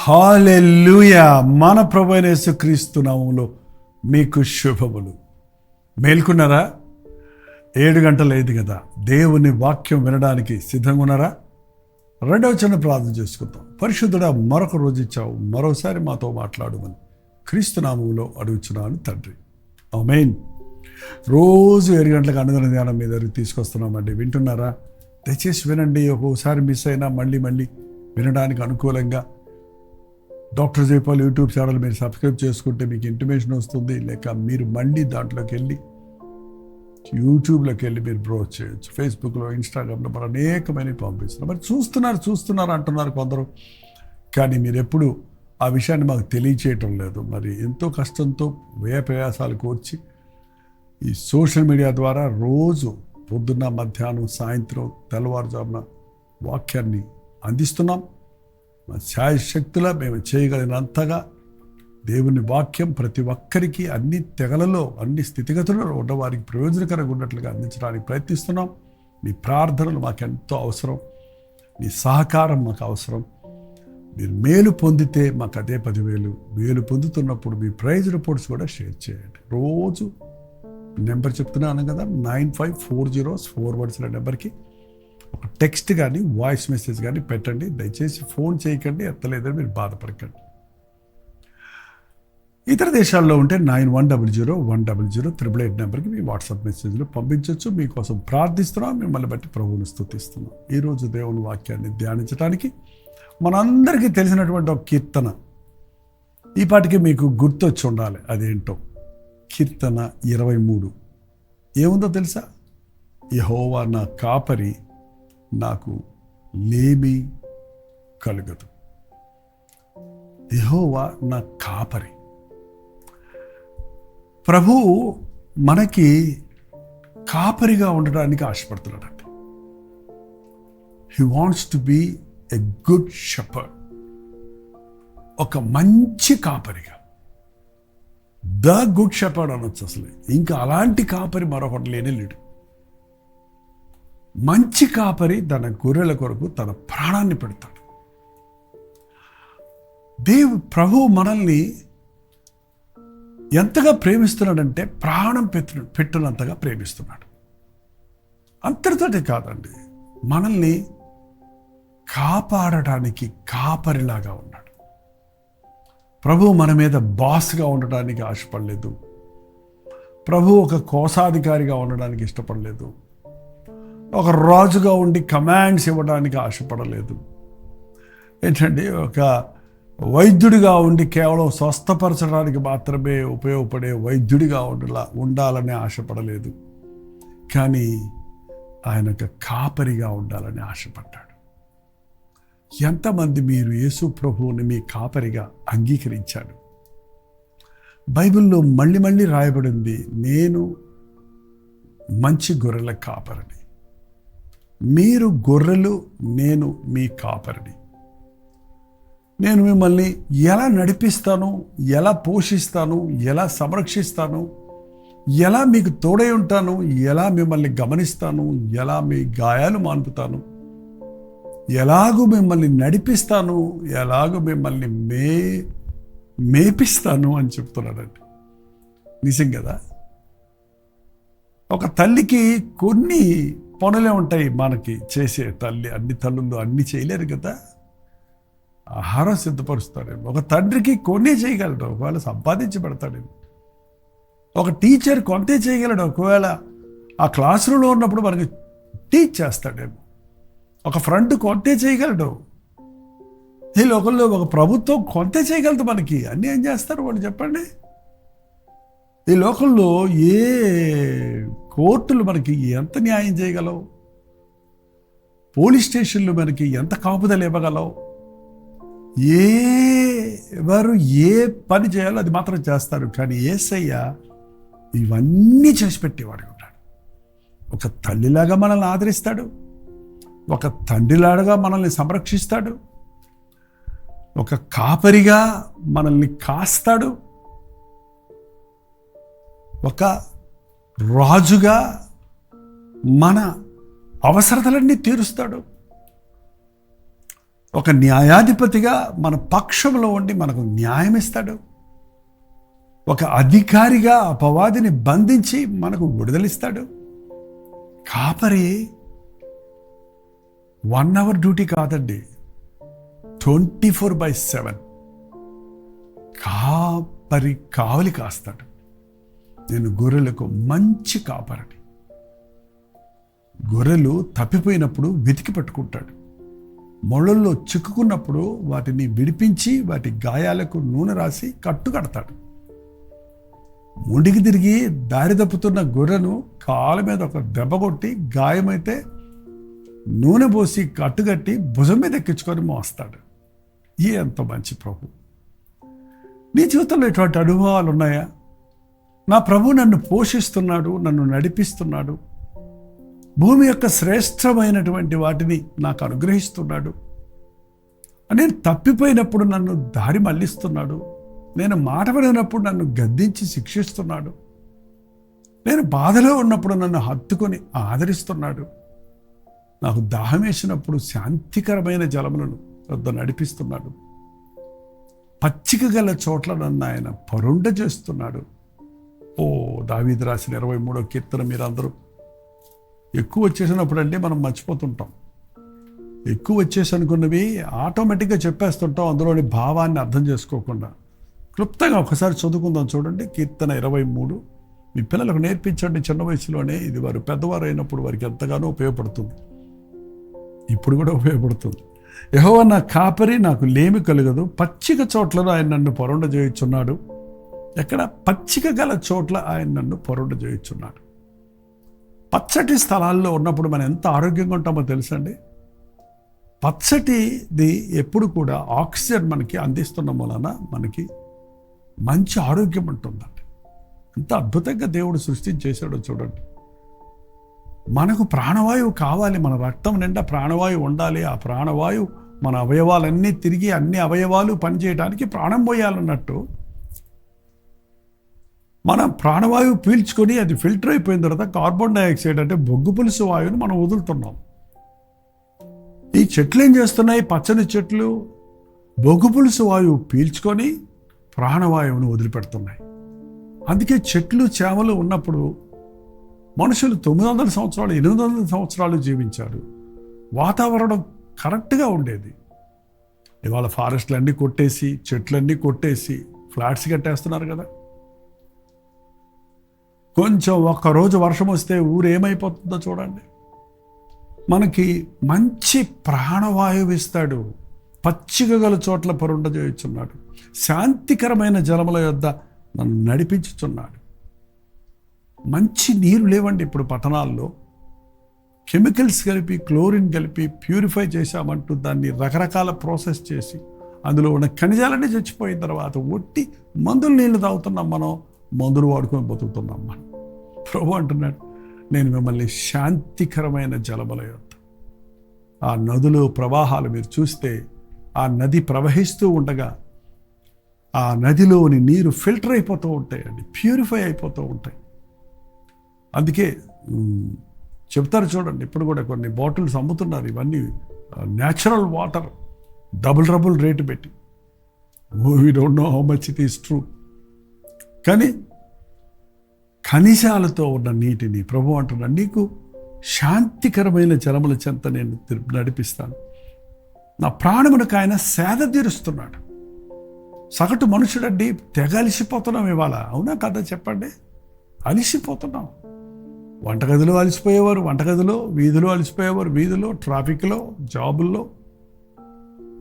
హల్లెలూయా. మన ప్రభువైన యేసుక్రీస్తు నామములో మీకు శుభములు. మేల్కొన్నారా? 7 గంటలు అయింది కదా. దేవుని వాక్యం వినడానికి సిద్ధంగా ఉన్నారా? రెండవ చిన్న ప్రార్థన చేసుకుందాం. పరిశుద్ధుడా, మరొక రోజు ఇచ్చావు, మరోసారి మాతో మాట్లాడమని క్రీస్తు నామములో అడుగుచున్నాను తండ్రి, ఆమేన్. రోజు 7 గంటలకు అనుదిన ధ్యానం మీ దగ్గరికి తీసుకొస్తున్నామండి. వింటున్నారా? దయచేసి వినండి. ఒక్కోసారి మిస్ అయినా మళ్ళీ వినడానికి అనుకూలంగా డాక్టర్ జైపాల్ యూట్యూబ్ ఛానల్ మీరు సబ్స్క్రైబ్ చేసుకుంటే మీకు ఇంటిమేషన్ వస్తుంది. లేక మీరు మళ్ళీ దాంట్లోకి వెళ్ళి యూట్యూబ్లోకి వెళ్ళి మీరు బ్రౌజ్ చేయొచ్చు. ఫేస్బుక్లో, ఇన్స్టాగ్రామ్లో మరి అనేకమైన పంపిస్తున్నారు. మరి చూస్తున్నారు అంటున్నారు కొందరు, కానీ మీరు ఎప్పుడు ఆ విషయాన్ని మాకు తెలియచేయటం లేదు. మరి ఎంతో కష్టంతో వ్యయ ప్రయాసాలు కోర్చి ఈ సోషల్ మీడియా ద్వారా రోజు పొద్దున్న, మధ్యాహ్నం, సాయంత్రం, తెల్లవారుజామున వాక్యాన్ని అందిస్తున్నాం. మా శాయశక్తులా మేము చేయగలిగినంతగా దేవుని వాక్యం ప్రతి ఒక్కరికి అన్ని తెగలలో, అన్ని స్థితిగతులలో ఉన్నవారికి ప్రయోజనకరంగా ఉన్నట్లుగా అందించడానికి ప్రయత్నిస్తున్నాం. మీ ప్రార్థనలు మాకెంతో అవసరం, మీ సహకారం మాకు అవసరం. మీరు మేలు పొందితే మాకు అదే 10,000. మేలు పొందుతున్నప్పుడు మీ ప్రైజ్ రిపోర్ట్స్ కూడా షేర్ చేయండి. రోజు నెంబర్ చెప్తున్నాను కదా, 9540 నెంబర్కి ఒక టెక్స్ట్ కానీ వాయిస్ మెసేజ్ కానీ పెట్టండి. దయచేసి ఫోన్ చేయకండి, ఎత్తలేదని మీరు బాధపడకండి. ఇతర దేశాల్లో ఉంటే 9100 నెంబర్కి మీ వాట్సాప్ మెసేజ్లో పంపించవచ్చు. మీకోసం ప్రార్థిస్తున్నాం, మిమ్మల్ని బట్టి ప్రభువుని స్తుతిస్తున్నాం. ఈరోజు దేవుని వాక్యాన్ని ధ్యానించడానికి మనందరికీ తెలిసినటువంటి ఒక కీర్తన ఈ పాటికి మీకు గుర్తొచ్చి ఉండాలి. అదేంటో కీర్తన 23 ఏముందో తెలుసా? యెహోవా నా కాపరి, నాకు లేమి కలుగదు. యెహోవా నా కాపరి. ప్రభువు మనకి కాపరిగా ఉండడానికి ఆశపడుతున్నాడండి. He wants to be a good shepherd. ఒక మంచి కాపరిగా, ద గుడ్ షెపర్డ్ అనొచ్చు. అసలు ఇంకా అలాంటి కాపరి మరొకటి లేడు. మంచి కాపరి తన గొర్రెల కొరకు తన ప్రాణాన్ని పెడతాడు. ప్రభువు మనల్ని ఎంతగా ప్రేమిస్తున్నాడంటే ప్రాణం పెట్టినంతగా ప్రేమిస్తున్నాడు. అంతటితోటి కాదండి, మనల్ని కాపాడటానికి కాపరిలాగా ఉన్నాడు. ప్రభువు మన మీద బాస్గా ఉండడానికి ఆశపడలేదు. ప్రభువు ఒక కోశాధికారిగా ఉండడానికి ఇష్టపడలేదు. ఒక రాజుగా ఉండి కమాండ్స్ ఇవ్వడానికి ఆశపడలేదు. ఏంటంటే ఒక వైద్యుడిగా ఉండి కేవలం స్వస్థపరచడానికి మాత్రమే ఉపయోగపడే వైద్యుడిగా ఉండాలని ఆశపడలేదు. కానీ ఆయన ఒక కాపరిగా ఉండాలని ఆశపడ్డాడు. ఎంతమంది మీరు యేసు ప్రభువుని మీ కాపరిగా అంగీకరించాడు? బైబిల్లో మళ్ళీ రాయబడింది, నేను మంచి గొర్రెల కాపరిని, మీరు గొర్రెలు, నేను మీ కాపరిని. నేను మిమ్మల్ని ఎలా నడిపిస్తాను, ఎలా పోషిస్తాను, ఎలా సంరక్షిస్తాను, ఎలా మీకు తోడై ఉంటాను, ఎలా మిమ్మల్ని గమనిస్తాను, ఎలా మీ గాయాలు మాన్పుతాను, ఎలాగూ మిమ్మల్ని నడిపిస్తాను, ఎలాగూ మిమ్మల్ని మేపిస్తాను అని చెప్తున్నాడండి. నిజం కదా? ఒక తల్లికి కొన్ని పనులే ఉంటాయి మనకి చేసే. అన్ని తల్లులు అన్నీ చేయలేరు కదా. ఆహారం సిద్ధపరుస్తాడేమో. ఒక తండ్రికి కొన్ని చేయగలడు, ఒకవేళ సంపాదించి పెడతాడేమో. ఒక టీచర్ కొంతే చేయగలడు, ఒకవేళ ఆ క్లాస్ రూమ్లో ఉన్నప్పుడు మనకి టీచ్ చేస్తాడేమో. ఒక ఫ్రంట్ కొంతే చేయగలడు. ఈ లోకంలో ఒక ప్రభుత్వం కొంతే చేయగలదు మనకి. అన్నీ ఏం చేస్తారు వాళ్ళు చెప్పండి? ఈ లోకంలో ఏ కోర్టులు మనకి ఎంత న్యాయం చేయగలవు? పోలీస్ స్టేషన్లు మనకి ఎంత కాపుదలు ఇవ్వగలవు? ఎవరు ఏ పని చేయాలో అది మాత్రం చేస్తారు. కానీ యేసయ్య ఇవన్నీ చేసి పెట్టేవాడు ఉంటాడు. ఒక తల్లిలాగా మనల్ని ఆదరిస్తాడు, ఒక తండ్రిలాగా మనల్ని సంరక్షిస్తాడు, ఒక కాపరిగా మనల్ని కాస్తాడు, ఒక రాజుగా మన అవసరతలన్నీ తీరుస్తాడు. ఒక న్యాయాధిపతిగా మన పక్షంలో ఉండి మనకు న్యాయం ఇస్తాడు. ఒక అధికారిగా అపవాదిని బంధించి మనకు విడుదలిస్తాడు. కాపరి 1 hour డ్యూటీ కాదండి, 24/7 కాపరి కావలి కాస్తాడు. నేను గొర్రెలకు మంచి కాపరిని. గొర్రెలు తప్పిపోయినప్పుడు వెతికి పట్టుకుంటాడు. మొళ్ళల్లో చిక్కుకున్నప్పుడు వాటిని విడిపించి వాటి గాయాలకు నూనె రాసి కట్టు కడతాడు. ముండికి తిరిగి దారి తప్పుతున్న గొర్రెను కాళ్ళ మీద ఒక దెబ్బ కొట్టి గాయమైతే నూనె పోసి కట్టుకట్టి భుజం మీద ఎక్కించుకొని మోస్తాడు. ఎంత మంచి ప్రభు! నీ జీవితంలో ఇటువంటి అనుభవాలు ఉన్నాయా? నా ప్రభు నన్ను పోషిస్తున్నాడు, నన్ను నడిపిస్తున్నాడు, భూమి యొక్క శ్రేష్టమైనటువంటి వాటిని నాకు అనుగ్రహిస్తున్నాడు, నేను తప్పిపోయినప్పుడు నన్ను దారి మళ్ళిస్తున్నాడు, నేను మాట పడినప్పుడు నన్ను గద్దించి శిక్షిస్తున్నాడు, నేను బాధలో ఉన్నప్పుడు నన్ను హత్తుకొని ఆదరిస్తున్నాడు, నాకు దాహం వేసినప్పుడు శాంతికరమైన జలములను వద్ద నడిపిస్తున్నాడు, పచ్చిక గల చోట్ల నన్ను ఆయన పరుండ చేస్తున్నాడు. దావీదు రాసిన 23వ కీర్తన మీరు అందరూ ఎక్కువ వచ్చేసినప్పుడు అంటే మనం మర్చిపోతుంటాం. ఎక్కువ వచ్చేసి అనుకున్నవి ఆటోమేటిక్గా చెప్పేస్తుంటాం, అందులోని భావాన్ని అర్థం చేసుకోకుండా. క్లుప్తంగా ఒకసారి చదువుకుందాం. చూడండి, కీర్తన 23. మీ పిల్లలకు నేర్పించండి చిన్న వయసులోనే. ఇది వారు పెద్దవారు అయినప్పుడు వారికి ఎంతగానో ఉపయోగపడుతుంది. ఇప్పుడు కూడా ఉపయోగపడుతుంది. యెహోవా నా కాపరి, నాకు లేమి కలగదు. పచ్చిక చోట్లలో ఆయన నన్ను పరుండ చేయుచున్నాడు. ఎక్కడ? పచ్చిక గల చోట్ల ఆయన నన్ను పరుండ చేయుచున్నాడు. పచ్చటి స్థలాల్లో ఉన్నప్పుడు మనం ఎంత ఆరోగ్యంగా ఉంటామో తెలుసండి. పచ్చటిది ఎప్పుడు కూడా ఆక్సిజన్ మనకి అందిస్తున్న వలన మనకి మంచి ఆరోగ్యం ఉంటుందండి. ఎంత అద్భుతంగా దేవుడు సృష్టించేశాడో చూడండి. మనకు ప్రాణవాయువు కావాలి, మన రక్తం నిండా ప్రాణవాయువు ఉండాలి. ఆ ప్రాణవాయువు మన అవయవాలన్నీ తిరిగి అన్ని అవయవాలు పనిచేయడానికి ప్రాణం పోయాలన్నట్టు మనం ప్రాణవాయువు పీల్చుకొని అది ఫిల్టర్ అయిపోయిన తర్వాత కార్బన్ డైఆక్సైడ్ అంటే బొగ్గు పులుసు వాయువుని మనం వదులుతున్నాం. ఈ చెట్లు ఏం చేస్తున్నాయి? పచ్చని చెట్లు బొగ్గు పులుసు వాయువు పీల్చుకొని ప్రాణవాయువును వదిలిపెడుతున్నాయి. అందుకే చెట్లు చేమలు ఉన్నప్పుడు మనుషులు 900 సంవత్సరాలు 800 సంవత్సరాలు జీవించారు. వాతావరణం కరెక్ట్గా ఉండేది. ఇవాళ ఫారెస్ట్లన్నీ కొట్టేసి చెట్లన్నీ కొట్టేసి ఫ్లాట్స్ కట్టేస్తున్నారు కదా. కొంచెం ఒక్కరోజు వర్షం వస్తే ఊరు ఏమైపోతుందో చూడండి. మనకి మంచి ప్రాణవాయువు ఇస్తాడు. పచ్చిక గల చోట్ల పరుండ చేయుచున్నాడు. శాంతికరమైన జలముల యొద్ద నన్ను నడిపించుచున్నాడు. మంచి నీరు లేవండి ఇప్పుడు పట్టణాల్లో. కెమికల్స్ కలిపి క్లోరిన్ కలిపి ప్యూరిఫై చేశామంటూ దాన్ని రకరకాల ప్రాసెస్ చేసి అందులో ఉన్న ఖనిజాలన్నీ చచ్చిపోయిన తర్వాత ఒట్టి మందులు నీళ్ళు తాగుతున్నాం. మనం మందులు వాడుకొని బతుకుతున్నాం. మనం ప్రభు అంటున్నాడు, నేను మిమ్మల్ని శాంతికరమైన జలముల యొద్ద. ఆ నదులు ప్రవాహాలు మీరు చూస్తే ఆ నది ప్రవహిస్తూ ఉండగా ఆ నదిలోని నీరు ఫిల్టర్ అయిపోతూ ఉంటాయండి, ప్యూరిఫై అయిపోతూ ఉంటాయి. అందుకే చెప్తారు చూడండి, ఇప్పుడు కూడా కొన్ని బాటిల్స్ అమ్ముతున్నారు. ఇవన్నీ న్యాచురల్ వాటర్, డబుల్ రేటు పెట్టి. We don't know how much it is true. కానీ ఖనిజాలతో ఉన్న నీటిని ప్రభు అంటున్నాడు, నీకు శాంతికరమైన జలముల చెంత నేను నడిపిస్తాను. నా ప్రాణమునకు ఆయన సేద తీరుస్తున్నాడు. సగటు మనుషుడండి తెగ అలిసిపోతున్నాం ఇవాళ. అవునా కదా చెప్పండి? అలిసిపోతున్నాం. వంటగదిలో అలసిపోయేవారు వంటగదిలో, వీధిలో అలసిపోయేవారు వీధిలో, ట్రాఫిక్లో, జాబుల్లో.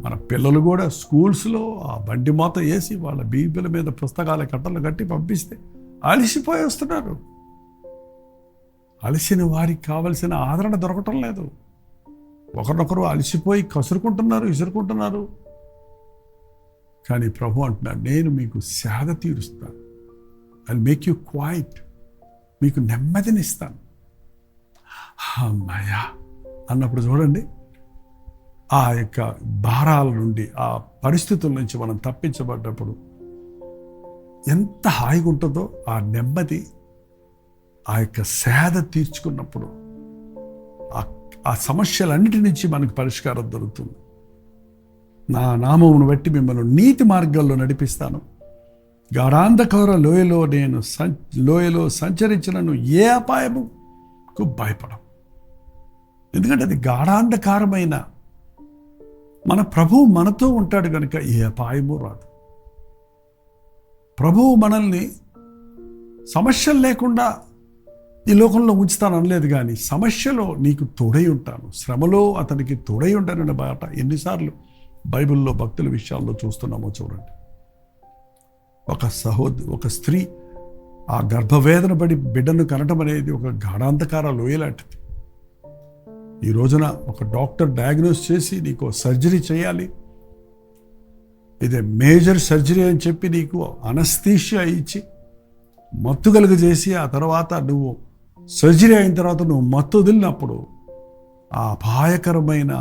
మన పిల్లలు కూడా స్కూల్స్లో ఆ బండి మూత వేసి వాళ్ళ బీబీల మీద పుస్తకాల కట్టలు కట్టి పంపిస్తే అలసిపోయి వస్తున్నారు. అలసిన వారికి కావలసిన ఆదరణ దొరకటం లేదు. ఒకరినొకరు అలసిపోయి ఇసురుకుంటున్నారు. కానీ ప్రభు అంటున్నాడు, నేను మీకు సేద తీరుస్తాను. I make you quiet. మీకు నెమ్మదినిస్తాను. అమ్మయ్యా అన్నప్పుడు చూడండి, ఆ యొక్క భారాల నుండి, ఆ పరిస్థితుల నుంచి మనం తప్పించబడ్డప్పుడు ఎంత హాయిగా ఉంటుందో. ఆ నెమ్మది, ఆ యొక్క సేద తీర్చుకున్నప్పుడు ఆ సమస్యలన్నిటి నుంచి మనకు పరిష్కారం దొరుకుతుంది. నా నామమును బట్టి మిమ్మల్ని నీతి మార్గాల్లో నడిపిస్తాను. గాఢాంధకార లోయలో సంచరించినను ఏ అపాయముకు భయపడం. ఎందుకంటే అది గాఢాంధకారమైన మన ప్రభువు మనతో ఉంటాడు కనుక ఏ అపాయము రాదు. ప్రభువు మనల్ని సమస్యలు లేకుండా ఈ లోకంలో ఉంచుతాను అనలేదు, కానీ సమస్యలో నీకు తోడై ఉంటాను, శ్రమలో అతనికి తోడై ఉంటానన్న మాట ఎన్నిసార్లు బైబిల్లో భక్తుల విషయాల్లో చూస్తున్నామో చూడండి. ఒక స్త్రీ ఆ గర్భవేదన పడి బిడ్డను కనటం అనేది ఒక గాఢాంధకార లోయ లాంటిది. ఈ రోజున ఒక డాక్టర్ డయాగ్నోస్ చేసి నీకు సర్జరీ చేయాలి, ఇదే మేజర్ సర్జరీ అని చెప్పి నీకు అనస్థీషియా ఇచ్చి మత్తు కలుగజేసి ఆ తర్వాత నువ్వు సర్జరీ అయిన తర్వాత నువ్వు మత్తు వదిలినప్పుడు ఆ అపాయకరమైన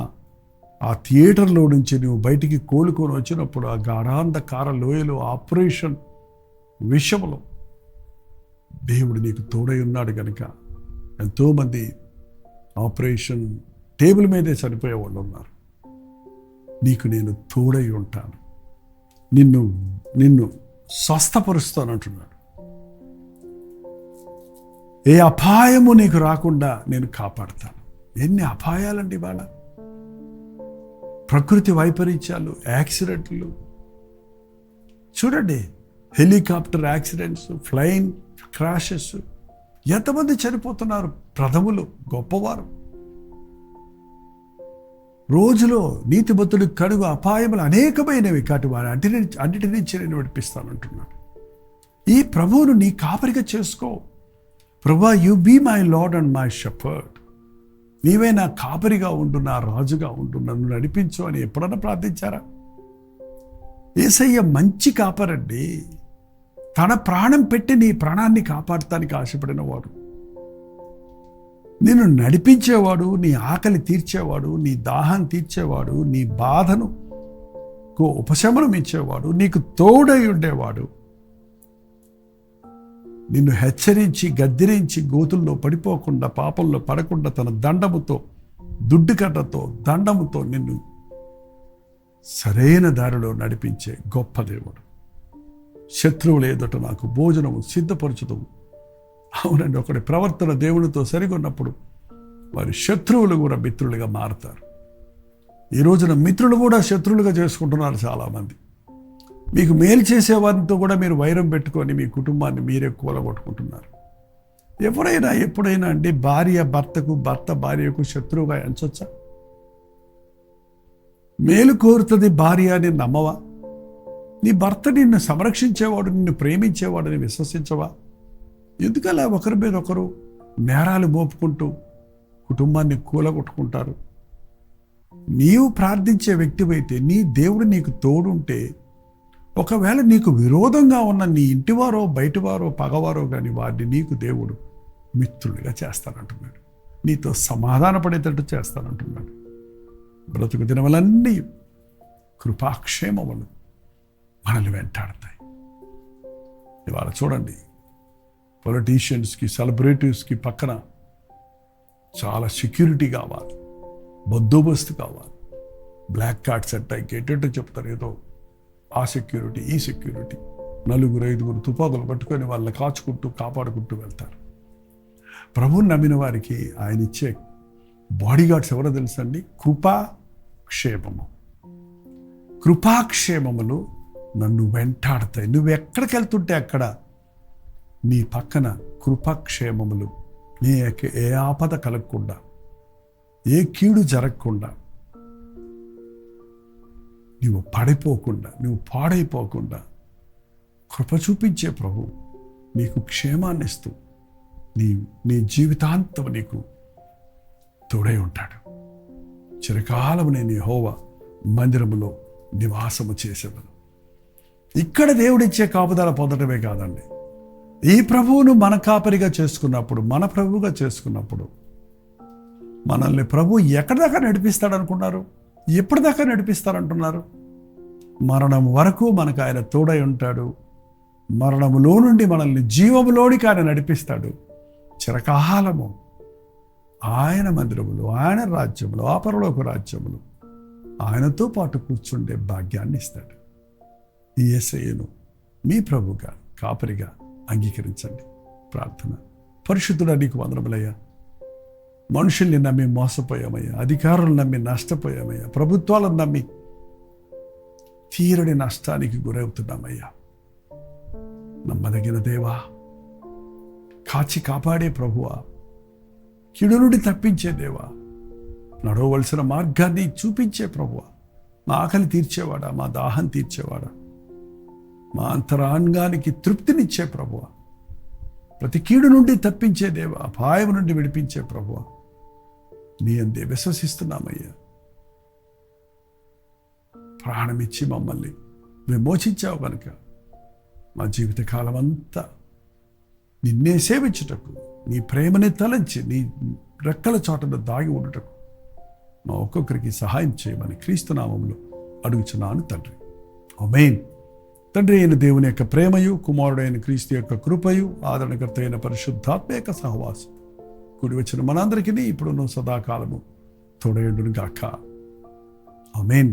ఆ థియేటర్లో నుంచి నువ్వు బయటికి కోలుకొని వచ్చినప్పుడు ఆ గాఢాంధకార లోయలో ఆపరేషన్ విషయంలో దేవుడు నీకు తోడై ఉన్నాడు కనుక ఎంతోమంది ఆపరేషన్ టేబుల్ మీదే చనిపోయే వాళ్ళు ఉన్నారు. నీకు నేను తోడై ఉంటాను, నిన్ను స్వస్థపరుస్తానంటున్నాడు. ఏ అపాయము నీకు రాకుండా నేను కాపాడతాను. ఎన్ని అపాయాలండి ఇవాళ! ప్రకృతి వైపరీత్యాలు, యాక్సిడెంట్లు చూడండి, హెలికాప్టర్ యాక్సిడెంట్స్, ఫ్లైన్ క్రాషెస్, ఎంతమంది చనిపోతున్నారు. ప్రథములు గొప్పవారు. రోజులో నీతిమంతుడి కడుగు అపాయములు అనేకమైనవి, కాటి వారి అన్నిటి నుంచి నేను విడిపిస్తానంటున్నాడు. ఈ ప్రభువును నీ కాపరిగా చేసుకో. ప్రభువా, you be my Lord and my shepherd. నీవే నా కాపరిగా ఉండు, నా రాజుగా ఉండు, నన్ను నడిపించు అని ఎప్పుడన్నా ప్రార్థించారా? యేసయ్య మంచి కాపరండి. తన ప్రాణం పెట్టి నీ ప్రాణాన్ని కాపాడటానికి ఆశపడిన వాడు, నిన్ను నడిపించేవాడు, నీ ఆకలి తీర్చేవాడు, నీ దాహం తీర్చేవాడు, నీ బాధను ఉపశమనం ఇచ్చేవాడు, నీకు తోడై ఉండేవాడు, నిన్ను హెచ్చరించి గద్దిరించి గోతుల్లో పడిపోకుండా పాపంలో పడకుండా తన దండముతో, దుడ్డుకట్టతో, దండముతో నిన్ను సరైన దారిలో నడిపించే గొప్ప దేవుడు. శత్రువులు ఎదుట నాకు భోజనము సిద్ధపరచుదము. అవునండి, ఒకటి ప్రవర్తన దేవునితో సరిగొన్నప్పుడు వారి శత్రువులు కూడా మిత్రులుగా మారుతారు. ఈ రోజున మిత్రులు కూడా శత్రువులుగా చేసుకుంటున్నారు చాలామంది. మీకు మేలు చేసేవారితో కూడా మీరు వైరం పెట్టుకొని మీ కుటుంబాన్ని మీరే కూలగొట్టుకుంటున్నారు. ఎవరైనా ఎప్పుడైనా అండి భార్య భర్తకు, భర్త భార్యకు శత్రువుగా ఎంచొచ్చా? మేలు కోరుతుంది భార్య అని నమ్మవా? నీ భర్త నిన్ను సంరక్షించేవాడు, నిన్ను ప్రేమించేవాడని విశ్వసించవా? ఎందుకలా ఒకరి మీద ఒకరు నేరాలు మోపుకుంటూ కుటుంబాన్ని కూలగొట్టుకుంటారు? నీవు ప్రార్థించే వ్యక్తివైతే, నీ దేవుడు నీకు తోడుంటే, ఒకవేళ నీకు విరోధంగా ఉన్న నీ ఇంటివారో బయటివారో పగవారో కానీ వారిని నీకు దేవుడు మిత్రుడిగా చేస్తానంటున్నాడు. నీతో సమాధానపడేటట్టు చేస్తానంటున్నాడు. బ్రతుకు దినములన్నీ కృపాక్షేమములు మనల్ని వెంటాడతాయి. ఇవాళ చూడండి, పొలిటీషియన్స్కి, సెలబ్రిటీస్కి పక్కన చాలా సెక్యూరిటీ కావాలి, బందోబస్తు కావాలి. బ్లాక్ కార్డ్స్ అంటాయి, ఎటెటో చెప్తారు, ఏదో ఆ సెక్యూరిటీ ఈ సెక్యూరిటీ, 4-5 తుపాకులు పట్టుకొని వాళ్ళని కాచుకుంటూ కాపాడుకుంటూ వెళ్తారు. ప్రభువుని నమ్మిన వారికి ఆయన ఇచ్చే బాడీగార్డ్స్ ఎవరో తెలుసండి? కృపాక్షేమము. కృపాక్షేమములు నన్ను వెంటాడతాయి. నువ్వు ఎక్కడికి వెళ్తుంటే అక్కడ నీ పక్కన కృపాక్షేమములు, ఏ ఆపద కలగకుండా, ఏ కీడు జరగకుండా, నువ్వు పడిపోకుండా, నువ్వు పాడైపోకుండా కృప చూపించే ప్రభు నీకు క్షేమాన్ని ఇస్తూ నీ జీవితాంతం నీకు తోడై ఉంటాడు. చిరకాలము నేను యెహోవా మందిరములో నివాసము చేసేదను. ఇక్కడ దేవుడిచ్చే కాపుదల పొందడమే కాదండి, ఈ ప్రభువును మన కాపరిగా చేసుకున్నప్పుడు, మన ప్రభువుగా చేసుకున్నప్పుడు మనల్ని ప్రభు ఎక్కడి దాకా నడిపిస్తాడనుకున్నారు? ఎప్పటిదాకా నడిపిస్తారంటున్నారు? మరణం వరకు మనకు ఆయన తోడై ఉంటాడు. మరణములో నుండి మనల్ని జీవములోనికి ఆయన నడిపిస్తాడు. చిరకాలము ఆయన మందిరములు, ఆయన రాజ్యములు, ఆ పరలోక రాజ్యములు ఆయనతో పాటు కూర్చుండే భాగ్యాన్ని ఇస్తాడు. ఈ యేసయ్యను మీ ప్రభుగా కాపరిగా అంగీకరించండి. ప్రార్థన. పరిశుద్ధుడా, నీకు వందనములయ్యా. మనుషుల్ని నమ్మి మోసపోయామయ్యా, అధికారులను నమ్మి నష్టపోయామయ్యా, ప్రభుత్వాలను నమ్మి తీరని నష్టానికి గురవుతున్నామయ్యా. నమ్మదగిన దేవా, కాచి కాపాడే ప్రభువా, కీడు నుండి తప్పించే దేవా, నడవవలసిన మార్గాన్ని చూపించే ప్రభువా, మా ఆకలి తీర్చేవాడా, మా దాహం తీర్చేవాడా, మా అంతరాంగానికి తృప్తినిచ్చే ప్రభువా, ప్రతి కీడు నుండి తప్పించే దేవా, అపాయం నుండి విడిపించే ప్రభువా, నీ అందే విశ్వసిస్తున్నామయ్యా. ప్రాణమిచ్చి మమ్మల్ని విమోచించావు కనుక మా జీవితకాలం అంతా నిన్నే సేవించుటకు, నీ ప్రేమని తలంచి నీ రెక్కల చాటున దాగి ఉండుటకు మా ఒక్కొక్కరికి సహాయం చేయమని క్రీస్తు నామములో అడుగుచున్నాను తండ్రి. ఆమేన్. తండ్రి అయిన దేవుని యొక్క ప్రేమయు, కుమారుడైన క్రీస్తు యొక్క కృపయు, ఆదరణకర్త అయిన పరిశుద్ధాత్మ యొక్క సహవాసం కూడి వచ్చిన మనందరికీ ఇప్పుడున్న సదాకాలము తోడయుండును గాక. ఆమేన్.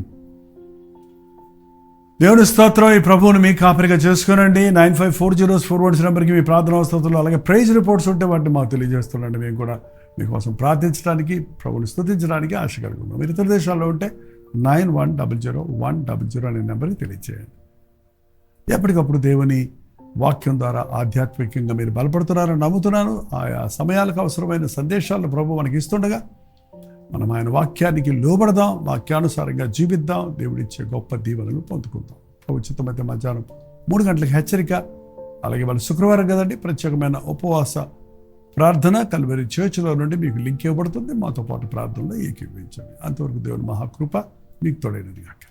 దేవుని స్తోత్రం. ఈ ప్రభువుని మీ కాపరిగా చేసుకోనండి. 954041 నెంబర్కి మీ ప్రార్థన అవసరాలు అలాగే ప్రైజ్ రిపోర్ట్స్ ఉంటే వాటిని మాకు తెలియజేస్తుండండి. మేము కూడా మీకోసం ప్రార్థించడానికి, ప్రభువుని స్తుతించడానికి ఆశ కలుగుతున్నాం. మీరు ఇతర దేశాల్లో ఉంటే 9100 అనే నెంబర్కి తెలియజేయండి. ఎప్పటికప్పుడు దేవుని వాక్యం ద్వారా ఆధ్యాత్మికంగా మీరు బలపడుతున్నారని నమ్ముతున్నాను. ఆయా సమయాలకు అవసరమైన సందేశాలను ప్రభు మనకి ఇస్తుండగా మనం ఆయన వాక్యానికి లోబడదాం, వాక్యానుసారంగా జీవిద్దాం, దేవుడిచ్చే గొప్ప దీవెనలు పొందుకుందాం. ప్రభు చిత్తమైతే మధ్యాహ్నం 3 గంటలకు హెచ్చరిక, అలాగే వాళ్ళ శుక్రవారం కదండి, ప్రత్యేకమైన ఉపవాస ప్రార్థన కల్వరి చర్చిలో నుండి మీకు లింక్ ఇవ్వబడుతుంది. మాతో పాటు ప్రార్థనలో ఏకీభవించండి. అంతవరకు దేవుని మహాకృప మీకు తోడైనది గాక.